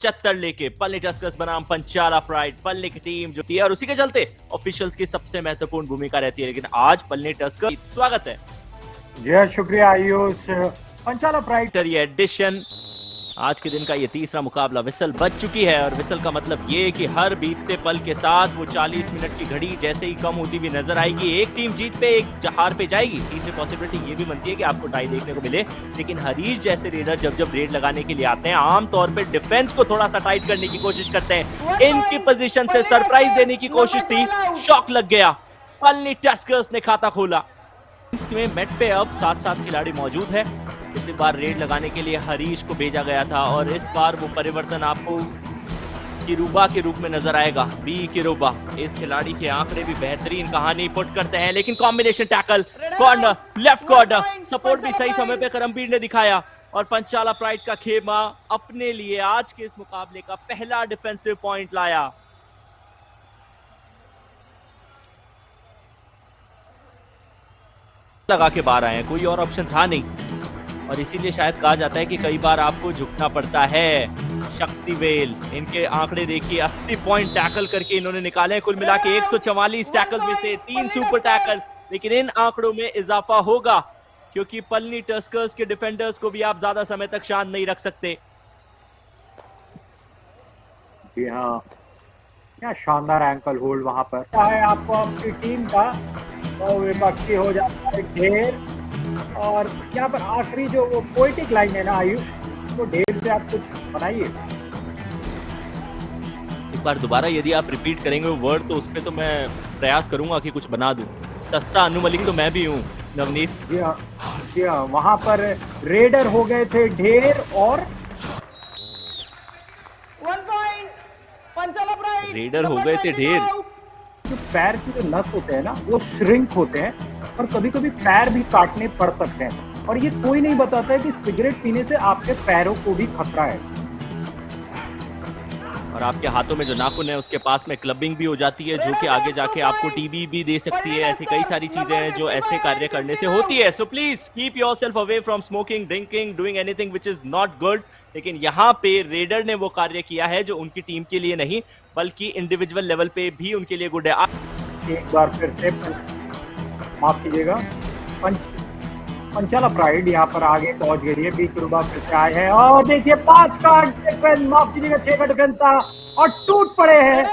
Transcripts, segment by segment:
75 लेके पल्ले टस्कर्स बनाम पंचाला प्राइड, पल्ले की टीम जो थी और उसी के चलते ऑफिशियल्स की सबसे महत्वपूर्ण भूमिका रहती है। लेकिन आज पल्ले टस्कर्स स्वागत है जी शुक्रिया आयुष। पंचाला प्राइड एडिशन आज के दिन का ये तीसरा मुकाबला विसल बज चुकी है और विसल का मतलब ये कि हर बीतते पल के साथ वो 40 मिनट की घड़ी जैसे ही कम होती हुई नजर आएगी। एक टीम जीत पे एक हार पे जाएगी। तीसरी पॉसिबिलिटी ये भी बनती है कि आपको टाई देखने को मिले। लेकिन हरीश जैसे रेडर जब रेड लगाने के लिए आते हैं आमतौर पे डिफेंस को थोड़ा सा टाइट करने की कोशिश करते हैं। इनकी पोजीशन से सरप्राइज देने की कोशिश थी, शॉक लग गया। पल्ली टस्कर्स ने खाता खोला। में मेट पे अब 7 खिलाड़ी मौजूद है। पिछली बार रेड लगाने के लिए हरीश को भेजा गया था और इस बार वो परिवर्तन आपको किरुबा के रूप में नजर आएगा। बी किरुबा इस खिलाड़ी के आंकड़े भी बेहतरीन कहानी पुट करते हैं। लेकिन combination tackle, corner, left corner, support भी सही समय पे करमबीर ने दिखाया और पंचाला प्राइड का खेमा अपने लिए आज के इस मुकाबले का पहला डिफेंसिव पॉइंट लाया। लगा के बाहर आए, कोई और ऑप्शन था नहीं और इसीलिए शायद कहा जाता है कि कई बार आपको झुकना पड़ता है। शक्तिवेल इनके आंकड़े देखिए, 80 पॉइंट टैकल करके इन्होंने निकाले हैं। कुल मिला के 144 टैकल में से 3 सुपर टैकल। लेकिन इन आंकड़ों में इजाफा होगा क्योंकि पल्ली टस्कर्स के डिफेंडर्स को भी आप ज्यादा समय तक शांत नहीं रख सकते। जी हाँ, क्या शानदार एंकल होल्ड वहां पर है। आपको आपकी टीम का विपक्षी हो जाता है ढेर। और यहाँ पर आखिरी जो वो पोएटिक लाइन है ना आयुष, वो ढेर से आप कुछ बनाइए। एक बार दोबारा यदि आप रिपीट करेंगे वो वर्ड तो उस पर तो मैं प्रयास करूंगा कि कुछ बना दूं। सस्ता अनुमलिक तो मैं भी हूँ नवनीत। जी हाँ, वहां पर रेडर हो गए थे ढेर और 1 पॉइंट पंचाला प्राइड। रेडर हो गए थे ढेर। जो पैर की जो नस होते हैं ना वो श्रिंक होते हैं और कभी कभी पैर भी काटने पड़ सकते हैं। और ये कोई नहीं बताता है कि सिगरेट पीने से आपके पैरों को भी खतरा है। और आपके हाथों में जो नाखून है उसके पास में क्लबिंग भी हो जाती है जो कि आगे जाके आपको टीबी भी दे सकती है। ऐसी कई सारी चीजें हैं जो ऐसे कार्य करने से होती है। So please keep yourself away from smoking, drinking, doing anything which is not good. लेकिन यहाँ पे रेडर ने वो कार्य किया है जो उनकी टीम के लिए नहीं बल्कि इंडिविजुअल लेवल पे भी उनके लिए गुड है। एक बार फिर से माफ कीजिएगा, पंचाला प्राइड यहाँ पर आगे पहुंच गई है। बी किरुबा फिर से आए हैं और देखिए 5 का डिफेंस, माफ कीजिएगा 6 का डिफेंस था और टूट पड़े हैं।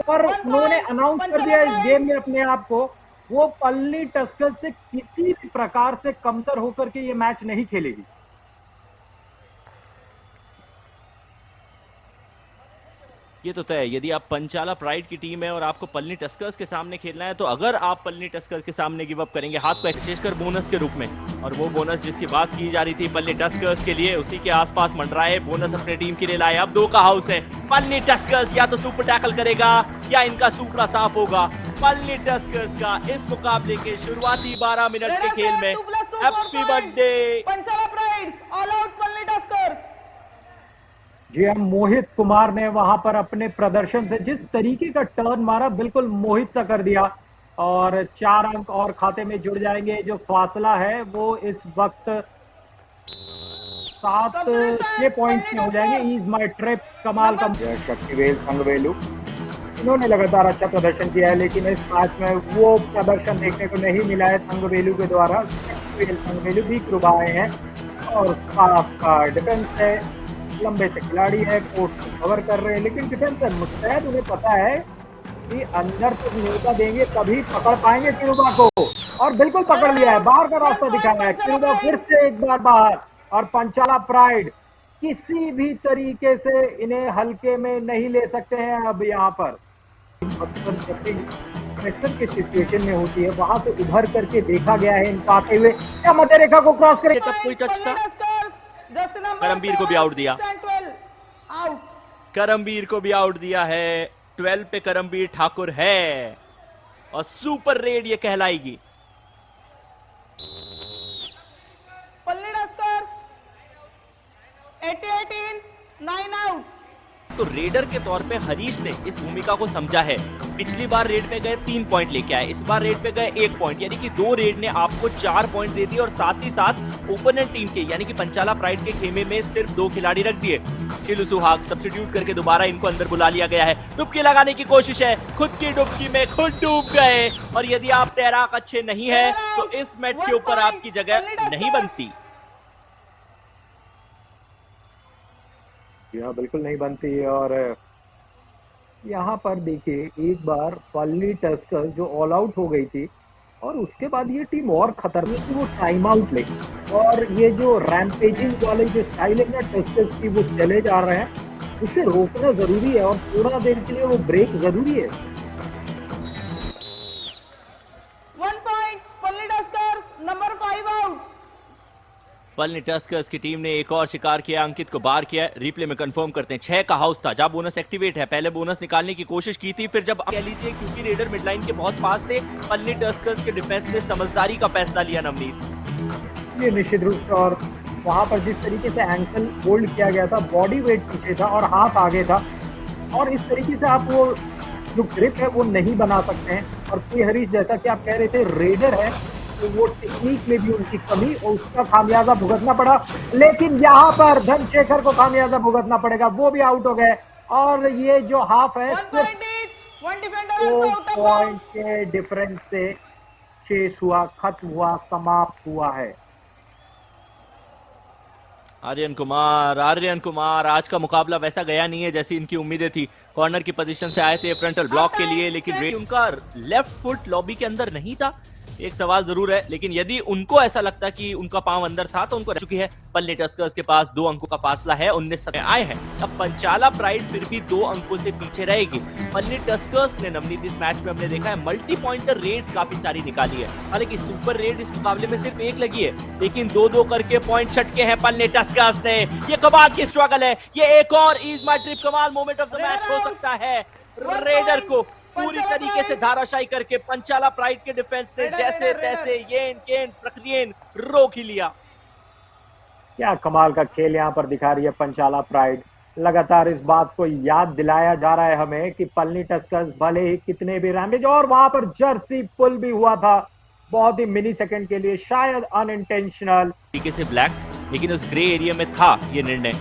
और उन्होंने अनाउंस कर दिया इस गेम में अपने आप को, वो पल्ली टस्कर्स से किसी भी प्रकार से कमतर होकर के ये मैच नहीं खेलेगी। ये तो तय, यदि आप पंचाला प्राइड की टीम है और आपको पल्ली टस्कर्स के सामने खेलना है तो अगर आप पल्ली टस्कर्स के सामने गिव अप करेंगे हाथ को एक्सचेंज कर बोनस के रूप में, और वो बोनस जिसकी बात की जा रही थी पल्ली टस्कर्स के लिए उसी के आसपास मंडराए, बोनस अपने टीम के लिए लाए। अब 2 का हाउस है। पल्ली टस्कर्स या तो सुपर टैकल करेगा या इनका सुपड़ा साफ होगा। पल्ली टस्कर्स का इस मुकाबले के शुरुआती 12 मिनट के खेल में happy birthday Panchala Pride, all out Palli Tuskers. जी हाँ, मोहित कुमार ने वहां पर अपने प्रदर्शन से जिस तरीके का टर्न मारा बिल्कुल मोहित सा कर दिया और 4 अंक और खाते में जुड़ जाएंगे। जो फासला है वो इस वक्त 7-6 पॉइंट्स में हो जाएंगे। ईज माई ट्रिप कमाल का शक्तिवेल संगवेलू, इन्होंने लगातार अच्छा प्रदर्शन किया है लेकिन इस मैच में वो प्रदर्शन देखने को नहीं मिला है संगवेलू के द्वारा। शक्तिवेल संगवेलू भी किरुबा आए हैं और का डिफेंस है, लंबे से खिलाड़ी है, कोर्ट को कवर कर रहे हैं लेकिन डिफेंस है मुस्तैद। उन्हें पता है कि अंदर तो न्योता देंगे तभी पकड़ पाएंगे किरुबा को, और बिल्कुल पकड़ लिया है। बाहर का रास्ता दिखाया है। किरुबा फिर से एक बार बाहर और पंचाला प्राइड किसी भी तरीके से इन्हें हल्के में नहीं ले सकते हैं। अब यहाँ पर प्रेशर की सिचुएशन में होती है वहां से उभर करके देखा गया है इनको आते हुए। क्या मध्य रेखा को क्रॉस करे, तब कोई टच था। करमबीर को भी आउट दिया। करमबीर को भी आउट दिया है। 12 पे करमबीर ठाकुर है और सुपर रेड ये कहलाएगी। पल्ली टस्कर्स 18 9 आउट। तो रेडर के तौर पे हरीश ने इस भूमिका को समझा है। पिछली बार रेड पे गए 3 पॉइंट लेके आए, इस बार रेड पे गए 1 पॉइंट, यानी कि 2 रेड ने आपको 4 पॉइंट दे दिए और साथ ही साथ ओपोनेंट टीम के यानी कि पंचाला प्राइड के खेमे में सिर्फ 2 खिलाड़ी रख दिए। शिलू सुहाग सब्स्टिट्यूट करके दोबारा इनको अंदर बुला लिया गया है। डुबकी लगाने की कोशिश है, खुद की डुबकी में खुद डूब गए। और यदि आप तैराक अच्छे नहीं है तो इस मैट के ऊपर आपकी जगह नहीं बनती। यहाँ बिल्कुल नहीं बनती है। और यहाँ पर देखिए एक बार पल्ली टस्कर्स जो ऑल आउट हो गई थी और उसके बाद ये टीम और खतरनाक थी, वो टाइम आउट ले। और ये जो रैम्पेजिंग वाले जो स्टाइल है ना टस्कर्स की, वो चले जा रहे हैं, उसे रोकना जरूरी है और थोड़ा देर के लिए वो ब्रेक जरूरी है। 1 point, Palli Tuskers, number 5 out. पल्ली टस्कर्स की टीम ने एक और शिकार किया, अंकित को बाहर किया। रिप्ले में कंफर्म करते हैं 6 का हाउस था जहां बोनस एक्टिवेट है। पहले बोनस निकालने की कोशिश की थी, फिर जब कह लीजिए क्योंकि रेडर मिडलाइन के बहुत पास थे, पल्ली टस्कर्स के डिफेंस ने समझदारी का फैसला लिया। नवनीत ये निश्चित रूप से, और वहां पर जिस तरीके से एंकल होल्ड किया गया था, बॉडी वेट पीछे था और हाथ आगे था, और इस तरीके से आप वो जो ग्रिप है वो नहीं बना सकते हैं। और कोई हरीश जैसा कि आप कह रहे थे रेडर है, तो वो टेक्निक में भी उनकी कमी और उसका खामियाजा भुगतना पड़ा। लेकिन यहाँ पर धनशेखर को खामियाजा भुगतना पड़ेगा, वो भी आउट हो गए। और ये जो हाफ है 1 सिर्फ point each, 1 defender 2 also out of point के डिफरेंस से शेष हुआ, खत्म हुआ, समाप्त हुआ है। आर्यन कुमार आज का मुकाबला वैसा गया नहीं है जैसी इनकी उम्मीदें थी। कॉर्नर की पोजीशन से आए थे फ्रंटल ब्लॉक के लिए, लेकिन उनका लेफ्ट फुट लॉबी के अंदर नहीं था। एक सवाल जरूर है, लेकिन यदि उनको ऐसा लगता कि उनका पांव अंदर था तो उनको रह चुकी है। पल्ली टस्कर्स के पास 2 अंकों का फासला है, 19 आए हैं। अब पंचाला प्राइड फिर भी 2 अंकों से पीछे रहेगी। पल्ली टस्कर्स ने नवनीत इस मैच में हमने देखा है मल्टी पॉइंटर रेड्स काफी सारी निकाली है। हालांकि सुपर रेड इस मुकाबले में सिर्फ 1 लगी है, लेकिन 2-2 करके पॉइंट छटके हैं पल्ली टस्कर्स ने। ये कमाल की स्ट्रगल है, ये एक और इज माय ट्रिप कमाल मोमेंट ऑफ द मैच हो सकता है। रेडर को पूरी तरीके से धाराशायी करके पंचाला प्राइड के डिफेंस ने जैसे तैसे ये प्रक्रिया रोक ही लिया। क्या कमाल का खेल यहाँ पर दिखा रही है पंचाला प्राइड। लगातार इस बात को याद दिलाया जा रहा है हमें कि पल्ली टस्कर्स भले ही कितने भी रैमेज, और वहां पर जर्सी पुल भी हुआ था बहुत ही मिली सेकेंड के लिए, शायद अनइंटेंशनल तरीके से ब्लैक, लेकिन उस ग्रे एरिया में था ये निर्णय।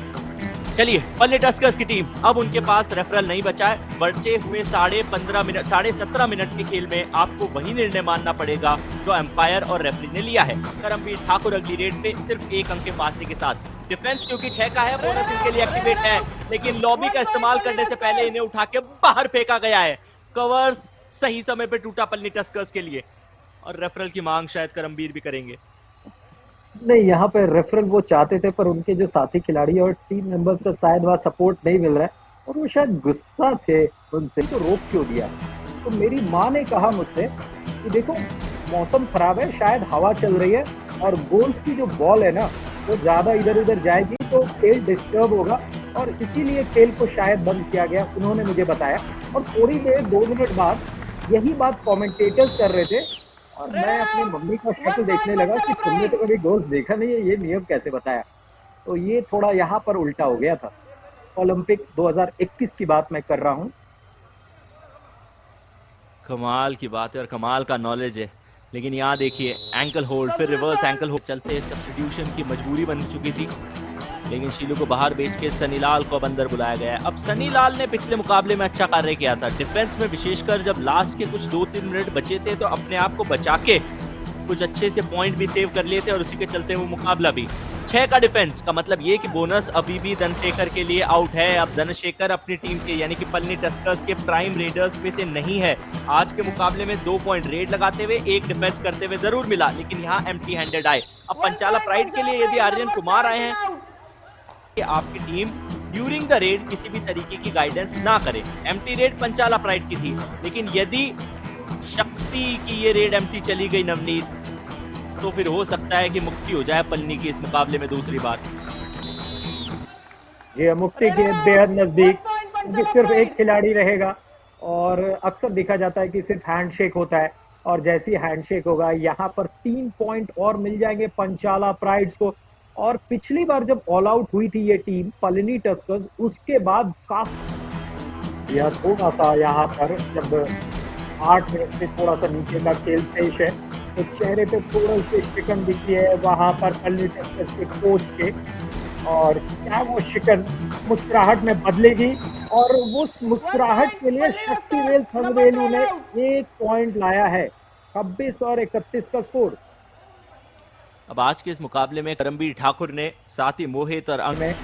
चलिए पल्ली टस्कर्स की टीम, अब उनके पास रेफरल नहीं बचा है। बचे हुए 17.5 मिनट के खेल में आपको वही निर्णय मानना पड़ेगा जो एम्पायर और रेफरी ने लिया है। करमवीर ठाकुर अगली रेड पे सिर्फ 1 अंक के फासले के साथ। डिफेंस क्योंकि 6 का है, बोनस इनके लिए एक्टिवेट है, लेकिन लॉबी का इस्तेमाल करने से पहले इन्हें उठा के बाहर फेंका गया है। कवर्स सही समय पे टूटा पल्ली टस्कर्स के लिए, और रेफरल की मांग शायद करमवीर भी करेंगे। नहीं, यहाँ पे रेफरल वो चाहते थे, पर उनके जो साथी खिलाड़ी और टीम मेंबर्स का शायद वहाँ सपोर्ट नहीं मिल रहा है, और वो शायद गुस्सा थे उनसे, तो रोक क्यों दिया। तो मेरी माँ ने कहा मुझसे कि देखो मौसम खराब है, शायद हवा चल रही है, और गोल्फ की जो बॉल है ना वो ज्यादा इधर उधर जाएगी तो खेल डिस्टर्ब होगा, और इसीलिए खेल को शायद बंद किया गया, उन्होंने मुझे बताया। और थोड़ी देर 2 मिनट बाद यही बात कॉमेंटेटर्स कर रहे थे, और मैं अपनी मम्मी का शक्ल देखने लगा कि तुमने तो कभी गोल्फ देखा नहीं है, ये नियम कैसे बताया। तो ये थोड़ा यहाँ पर उल्टा हो गया था। ओलंपिक्स 2021 की बात मैं कर रहा हूँ। कमाल की बात है और कमाल का नॉलेज है, लेकिन यहाँ देखिए एंकल होल्ड, फिर रिवर्स एंकल होल्ड चलते सब्स्टिट्यूशन की मजबूरी बन चुकी थी, लेकिन शीलू को बाहर बेच के सनीलाल को अब अंदर बुलाया गया है। अब सनीलाल ने पिछले मुकाबले में अच्छा कार्य किया था डिफेंस में, विशेषकर जब लास्ट के कुछ 2-3 मिनट बचे थे तो अपने आप को बचा के कुछ अच्छे से पॉइंट भी सेव कर लिए थे, और उसी के चलते वो मुकाबला भी 6 का डिफेंस का मतलब ये कि बोनस अभी भी धनशेखर के लिए आउट है। अब धनशेखर अपनी टीम के यानी कि पल्ली टस्कर्स के प्राइम रेडर्स में से नहीं है। आज के मुकाबले में 2 पॉइंट रेड लगाते हुए 1 डिफेंस करते हुए जरूर मिला, लेकिन यहाँ एम्प्टी हैंडेड आए। अब पंचाला प्राइड के लिए यदि आर्यन कुमार आए हैं कि आपकी टीम ड्यूरिंग द रेड किसी भी तरीके की गाइडेंस ना करे। एम्प्टी रेड पंचाला प्राइड की थी, लेकिन यदि शक्ति की ये रेड एम्प्टी चली गई नवनीत, तो फिर हो सकता है कि मुक्ति हो जाए पन्नी की इस मुकाबले में दूसरी बार। ये मुक्ति के बेहद नजदीक, क्योंकि सिर्फ एक खिलाड़ी रहेगा, और अक्सर देखा जाता है कि सिर्फ हैंडशेक होता है, और जैसी हैंडशेक होगा यहाँ पर 3 पॉइंट और मिल जाएंगे पंचाला प्राइड्स को। और पिछली बार जब ऑल आउट हुई थी ये टीम पल्ली टस्कर्स, उसके बाद काफी यह थोड़ा सा यहाँ पर जब 8 मिनट से थोड़ा सा नीचे का खेल शेष है, तो चेहरे पे थोड़ा सी शिकन दिखती है वहां पर पल्ली टस्कर्स के कोच के। और क्या वो शिकन मुस्कुराहट में बदलेगी, और उस मुस्कुराहट के लिए शक्तिवेल थंगवेलु ने 1 पॉइंट लाया है। 26 और 31 का स्कोर। अब आज के इस मुकाबले में करमबीर ठाकुर ने, साथ ही मोहित और अंग में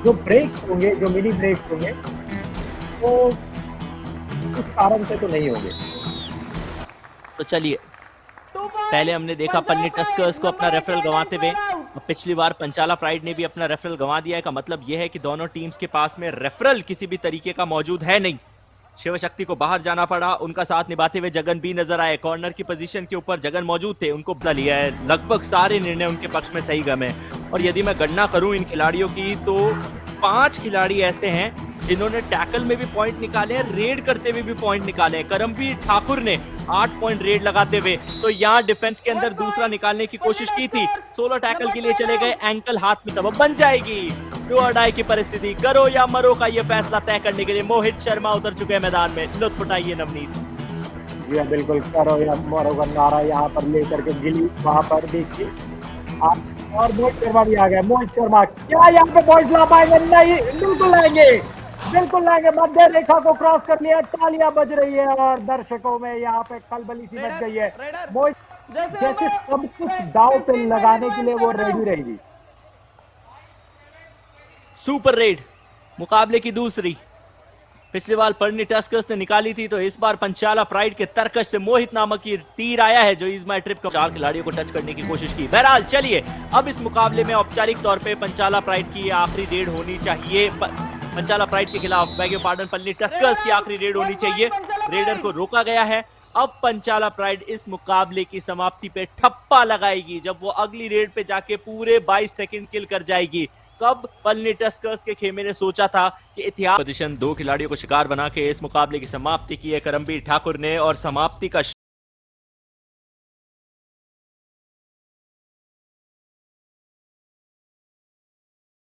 जो ब्रेक्स होंगे, जो मिनी ब्रेक्स होंगे, वो इस कारण से तो नहीं होंगे। तो चलिए, पहले हमने देखा पन्नी टस्कर्स को अपना रेफरल गंवाते हुए, और पिछली बार पंचाला प्राइड ने भी अपना रेफरल गंवा दिया है। का मतलब यह है कि दोनों टीम्स के पास में रेफरल किसी भी तरीके का मौजूद है नहीं। शिव शक्ति को बाहर जाना पड़ा, उनका साथ निभाते हुए जगन भी नजर आए। कॉर्नर की पोजीशन के ऊपर जगन मौजूद थे, उनको बदला लिया है। लगभग सारे निर्णय उनके पक्ष में सही गए हैं। और यदि मैं गणना करूं इन खिलाड़ियों की, तो 5 खिलाड़ी ऐसे हैं जिन्होंने टैकल में भी पॉइंट निकाले हैं, रेड करते हुए भी पॉइंट निकाले हैं। करमबीर ठाकुर ने 8 पॉइंट रेड लगाते हुए, तो यहाँ डिफेंस के अंदर दूसरा निकालने की कोशिश की थी। 16 टैकल के लिए चले गए, एंकल हाथ में सबब बन जाएगी। डू और डाई की परिस्थिति, करो या मरो का ये फैसला तय करने के लिए मोहित शर्मा उतर चुके हैं मैदान में। लुत्फ उठाइए नवनीत। जी बिल्कुल, करो या मरो का नारा यहाँ पर लेकर के गिली वहां पर देखिए आप, और मोहित शर्मा भी आ गया। मोहित शर्मा क्या यहाँ पे पॉइंट ला पाएंगे? नहीं, बिल्कुल लाएंगे, बिल्कुल लाएंगे। मध्य रेखा को क्रॉस कर लिया, तालियां बज रही है और दर्शकों में यहाँ पे खलबली सी मच गई है। मोहित जैसे सब कुछ दांव पे लगाने के लिए वो रेडी रहेगी। सुपर रेड मुकाबले की दूसरी। पिछली बार पर्नी टस्कर्स ने निकाली थी, तो इस बार पंचाला प्राइड के तरकश से मोहित नामक की तीर आया है, जो इज माई ट्रिप का 4 खिलाड़ियों को टच करने की कोशिश की। बहरहाल चलिए, अब इस मुकाबले में औपचारिक तौर पे पंचाला प्राइड की आखिरी रेड होनी चाहिए। पंचाला प्राइड के खिलाफ, बैग पार्डन, पन्नी टस्कर्स की आखिरी रेड होनी चाहिए। रेडर को रोका गया है। अब पंचाला प्राइड इस मुकाबले की समाप्ति पे ठप्पा लगाएगी जब वो अगली रेड पे जाके पूरे 22 सेकंड किल कर जाएगी। कब पन्नी टस्कर्स के खेमे ने सोचा था कि इतिहास पोजीशन 2 खिलाड़ियों को शिकार बना के इस मुकाबले की समाप्ति की है करमबीर ठाकुर ने, और समाप्ति का